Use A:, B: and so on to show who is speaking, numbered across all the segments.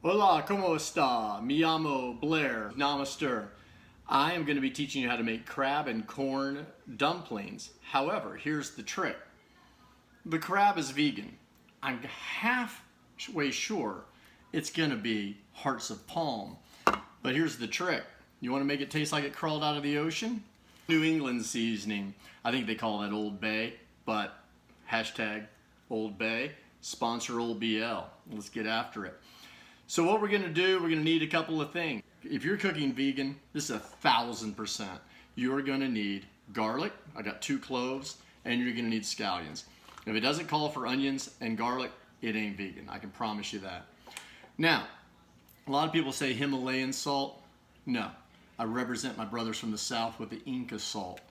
A: Hola, ¿cómo está? Me llamo Blair. Namaste. I am going to be teaching you how to make crab and corn dumplings. However, here's the trick. The crab is vegan. I'm halfway sure it's going to be hearts of palm. But here's the trick. You want to make it taste like it crawled out of the ocean? New England seasoning. I think they call that Old Bay, but hashtag Old Bay. Sponsor Old BL. Let's get after it. So what we're going to do, we're going to need a couple of things. If you're cooking vegan, this is 1,000%. You're going to need garlic. I got 2 cloves, and you're going to need scallions. If it doesn't call for onions and garlic, it ain't vegan. I can promise you that. Now, a lot of people say Himalayan salt. No, I represent my brothers from the South with the Inca salt.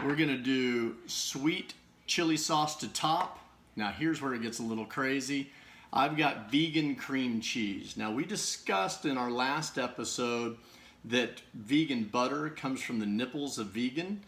A: We're going to do sweet chili sauce to top. Now here's where it gets a little crazy. I've got vegan cream cheese. Now we discussed in our last episode that vegan butter comes from the nipples of vegan.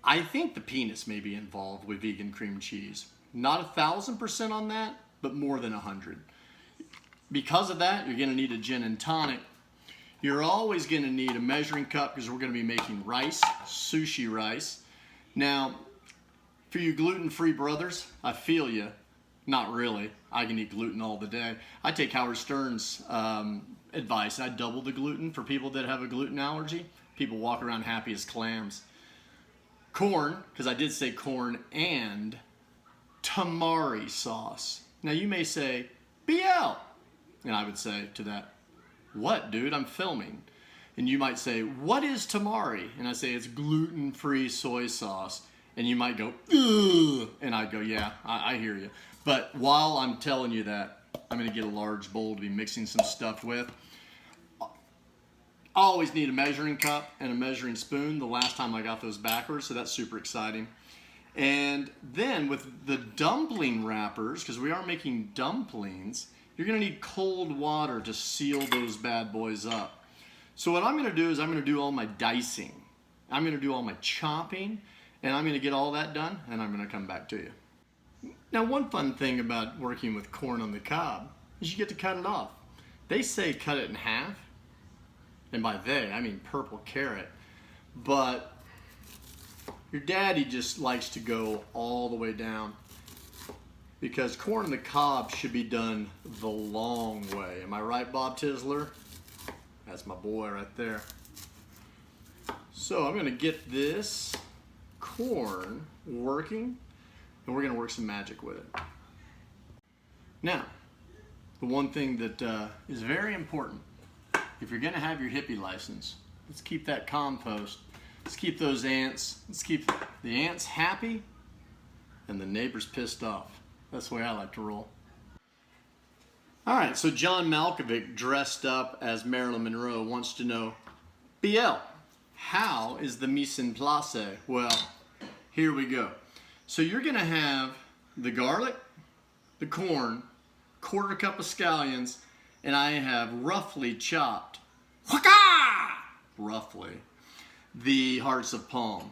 A: I think the penis may be involved with vegan cream cheese. Not 1,000% on that, but more than 100. Because of that, you're gonna need a gin and tonic. You're always gonna need a measuring cup because we're gonna be making rice, sushi rice. Now, for you gluten-free brothers, I feel you. Not really. I can eat gluten all the day. I take Howard Stern's advice. I double the gluten for people that have a gluten allergy. People walk around happy as clams. Corn, because I did say corn, and tamari sauce. Now you may say, BL. And I would say to that, what, dude? I'm filming. And you might say, what is tamari? And I say, it's gluten-free soy sauce. And you might go, ugh. And I'd go, yeah, I hear you. But while I'm telling you that, I'm going to get a large bowl to be mixing some stuff with. I always need a measuring cup and a measuring spoon. The last time I got those backwards, so that's super exciting. And then with the dumpling wrappers, because we are making dumplings, you're going to need cold water to seal those bad boys up. So what I'm going to do is I'm going to do all my dicing. I'm going to do all my chopping, and I'm going to get all that done, and I'm going to come back to you. Now, one fun thing about working with corn on the cob is you get to cut it off. They say cut it in half, and by they, I mean purple carrot, but your daddy just likes to go all the way down because corn on the cob should be done the long way. Am I right, Bob Tisler? That's my boy right there. So I'm going to get this corn working, and we're going to work some magic with it. Now, the one thing that is very important, if you're going to have your hippie license, let's keep that compost. Let's keep those ants. Let's keep the ants happy and the neighbors pissed off. That's the way I like to roll. All right, so John Malkovich, dressed up as Marilyn Monroe, wants to know, BL, how is the mise en place? Well, here we go. So you're going to have the garlic, the corn, quarter cup of scallions, and I have roughly chopped, roughly, the hearts of palm.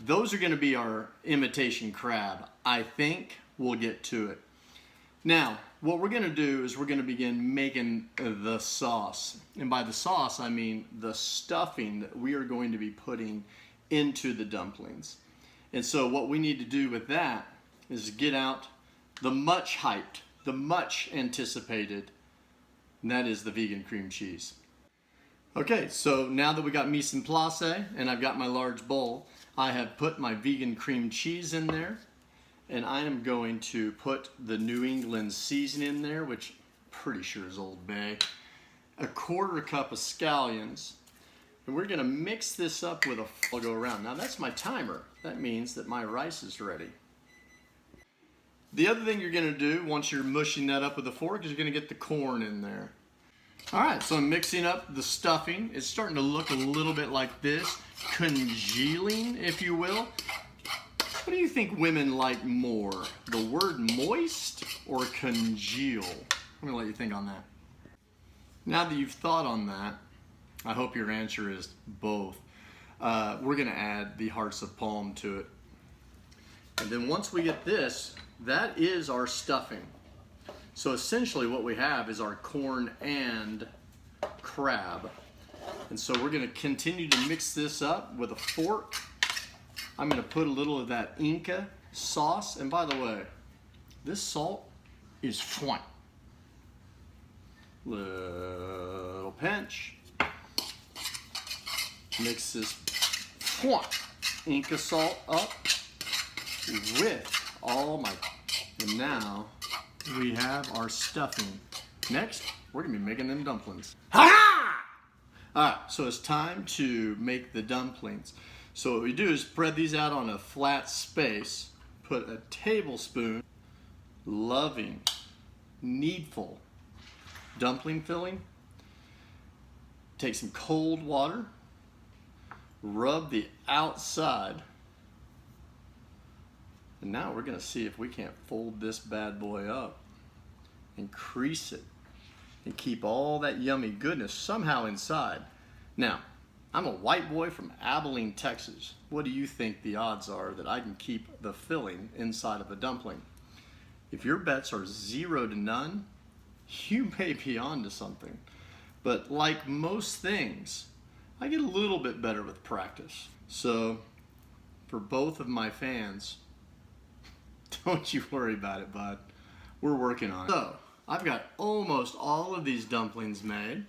A: Those are going to be our imitation crab. I think we'll get to it. Now, what we're going to do is we're going to begin making the sauce. And by the sauce, I mean the stuffing that we are going to be putting into the dumplings. And so what we need to do with that is get out the much hyped, the much anticipated, and that is the vegan cream cheese. Okay, so now that we got mise en place and I've got my large bowl, I have put my vegan cream cheese in there, and I am going to put the New England seasoning in there, which I'm pretty sure is Old Bay, a quarter cup of scallions, and we're going to mix this up with I'll go around. Now that's my timer. That means that my rice is ready. The other thing you're going to do once you're mushing that up with a fork is you're going to get the corn in there. All right, so I'm mixing up the stuffing. It's starting to look a little bit like this, congealing, if you will. What do you think women like more, the word moist or congeal? I'm going to let you think on that. Now that you've thought on that, I hope your answer is both. We're going to add the hearts of palm to it. And then once we get this, that is our stuffing. So essentially what we have is our corn and crab. And so we're going to continue to mix this up with a fork. I'm going to put a little of that Inca sauce. And by the way, this salt is fine. Little pinch. Mix this Inca salt up with all my, and now we have our stuffing. Next, we're gonna be making them dumplings. Ha! Alright, so it's time to make the dumplings. So what we do is spread these out on a flat space, put a tablespoon loving, needful dumpling filling, take some cold water, rub the outside, and now we're going to see if we can't fold this bad boy up and crease it and keep all that yummy goodness somehow inside. Now, I'm a white boy from Abilene, Texas. What do you think the odds are that I can keep the filling inside of a dumpling? If your bets are 0 to none, you may be on to something. But like most things, I get a little bit better with practice. So, for both of my fans, don't you worry about it, bud. We're working on it. So, I've got almost all of these dumplings made.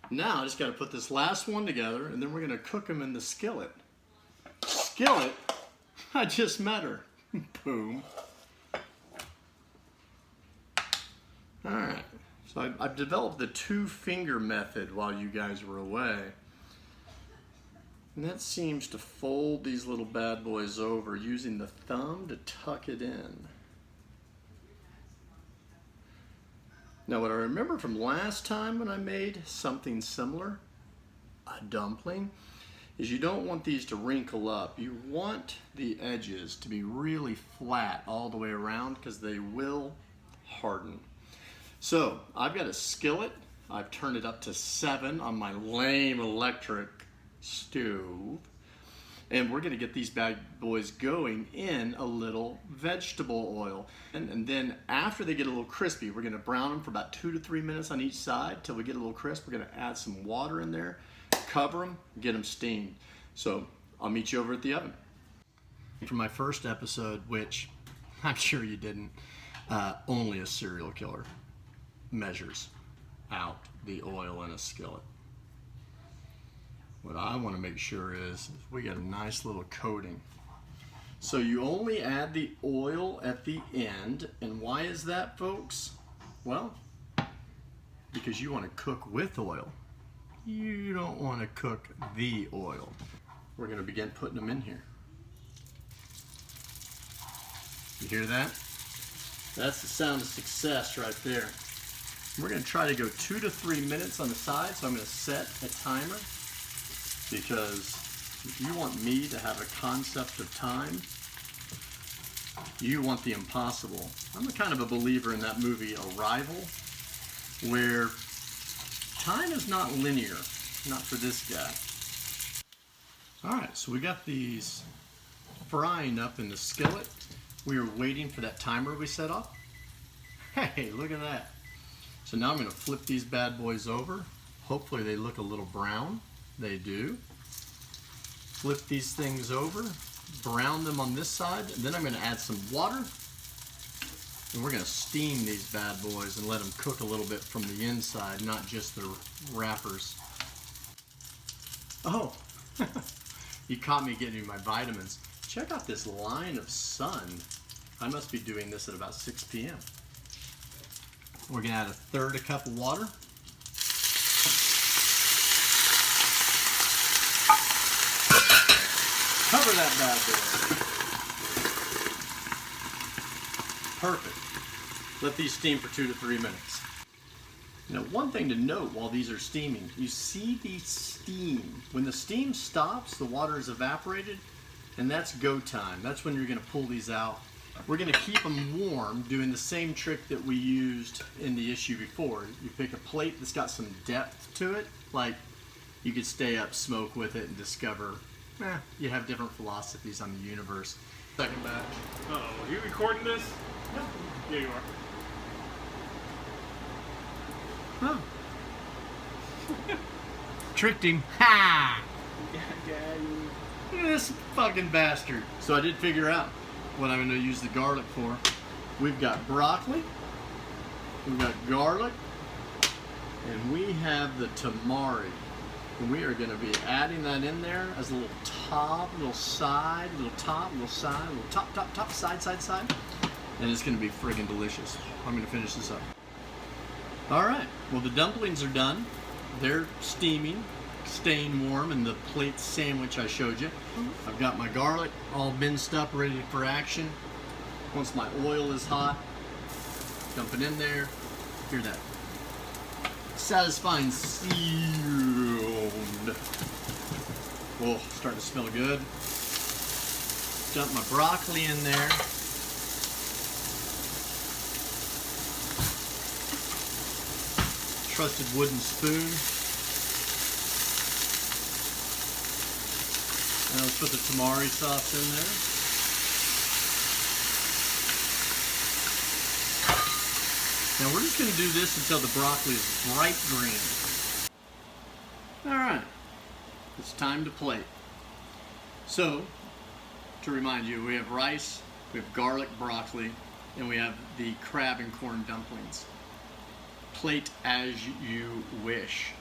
A: Now I just got to put this last one together, and then we're going to cook them in the skillet. Skillet? I just met her. Boom. Alright, so I've developed the 2-finger method while you guys were away. And that seems to fold these little bad boys over using the thumb to tuck it in. Now what I remember from last time when I made something similar, a dumpling, is you don't want these to wrinkle up. You want the edges to be really flat all the way around because they will harden. So I've got a skillet. I've turned it up to 7 on my lame electric stove. And we're gonna get these bad boys going in a little vegetable oil. And then after they get a little crispy, we're gonna brown them for about 2 to 3 minutes on each side till we get a little crisp. We're gonna add some water in there, cover them, get them steamed. So I'll meet you over at the oven. For my first episode, which I'm sure you didn't, only a serial killer measures out the oil in a skillet. What I want to make sure is we get a nice little coating. So you only add the oil at the end, and why is that, folks? Well, because you want to cook with oil. You don't want to cook the oil. We're going to begin putting them in here. You hear that? That's the sound of success right there. We're going to try to go 2 to 3 minutes on the side, so I'm going to set a timer, because if you want me to have a concept of time, you want the impossible. I'm a kind of a believer in that movie Arrival, where time is not linear, not for this guy. Alright, so we got these frying up in the skillet. We were waiting for that timer we set up. Hey, look at that. So now I'm going to flip these bad boys over. Hopefully they look a little brown. They do. Flip these things over, brown them on this side, and then I'm going to add some water, and we're going to steam these bad boys and let them cook a little bit from the inside, not just the wrappers. Oh, you caught me getting my vitamins. Check out this line of sun. I must be doing this at about 6 p.m. We're going to add 1/3 cup of water. Cover that bad boy. Perfect. Let these steam for 2 to 3 minutes. Now, one thing to note while these are steaming, you see the steam. When the steam stops, the water is evaporated, and that's go time. That's when you're going to pull these out. We're going to keep them warm, doing the same trick that we used in the issue before. You pick a plate that's got some depth to it, like you could stay up, smoke with it, and discover you have different philosophies on the universe. Second batch.
B: Uh-oh, are you recording this?
A: No.
B: Yeah, you are.
A: Oh. Tricked him. Ha! Look at this fucking bastard. So I did figure out what I'm going to use the garlic for. We've got broccoli, we've got garlic, and we have the tamari. And we are going to be adding that in there as a little top, little side, little top, little side, little top, top, top, side, side, side. And it's going to be friggin' delicious. I'm going to finish this up. Alright, well the dumplings are done. They're steaming, staying warm in the plate sandwich I showed you. I've got my garlic all minced up, ready for action. Once my oil is hot, dump it in there. Hear that satisfying sound. Oh, starting to smell good. Dump my broccoli in there. Trusted wooden spoon. Now let's put the tamari sauce in there. Now we're just going to do this until the broccoli is bright green. Alright, it's time to plate. So, to remind you, we have rice, we have garlic broccoli, and we have the crab and corn dumplings. Plate as you wish.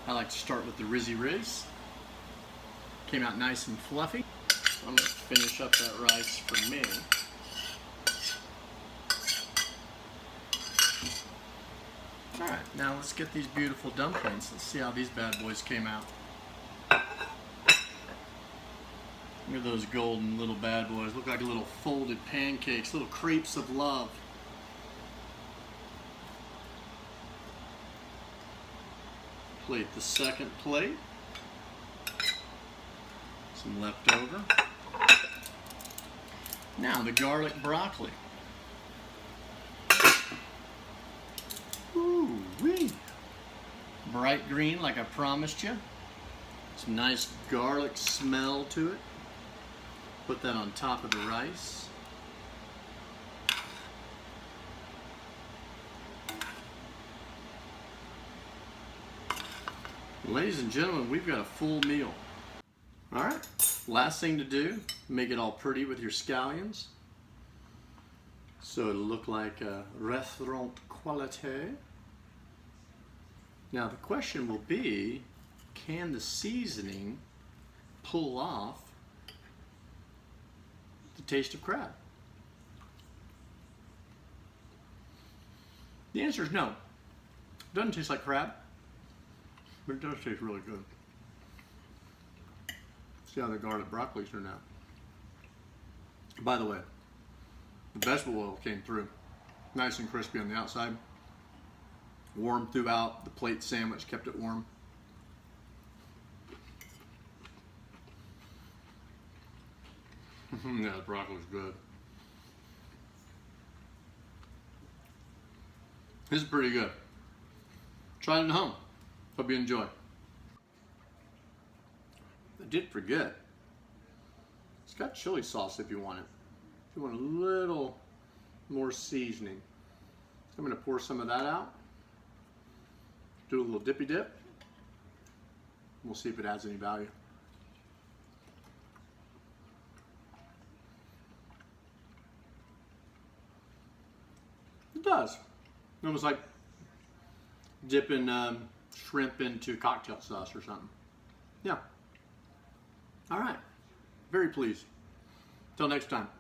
A: I like to start with the Rizzy Riz. Came out nice and fluffy. I'm going to finish up that rice for me. Alright, now let's get these beautiful dumplings. Let's see how these bad boys came out. Look at those golden little bad boys. Look like little folded pancakes, little crepes of love. Plate the second plate. Some left over. Now the garlic broccoli. Ooh-wee. Bright green like I promised you. Some nice garlic smell to it. Put that on top of the rice. Ladies and gentlemen, we've got a full meal. Alright, last thing to do, make it all pretty with your scallions. So it'll look like a restaurant quality. Now the question will be, can the seasoning pull off the taste of crab? The answer is no. It doesn't taste like crab, but it does taste really good. See how the garlic broccoli turned out. By the way, the vegetable oil came through. Nice and crispy on the outside. Warm throughout. The plate sandwich kept it warm. Yeah, the broccoli's good. This is pretty good. Try it at home. Hope you enjoy. I did forget. It's got chili sauce if you want it. If you want a little more seasoning. So I'm going to pour some of that out. Do a little dippy dip. We'll see if it adds any value. It does. Almost like dipping shrimp into cocktail sauce or something. Yeah. All right. Very pleased. Till next time.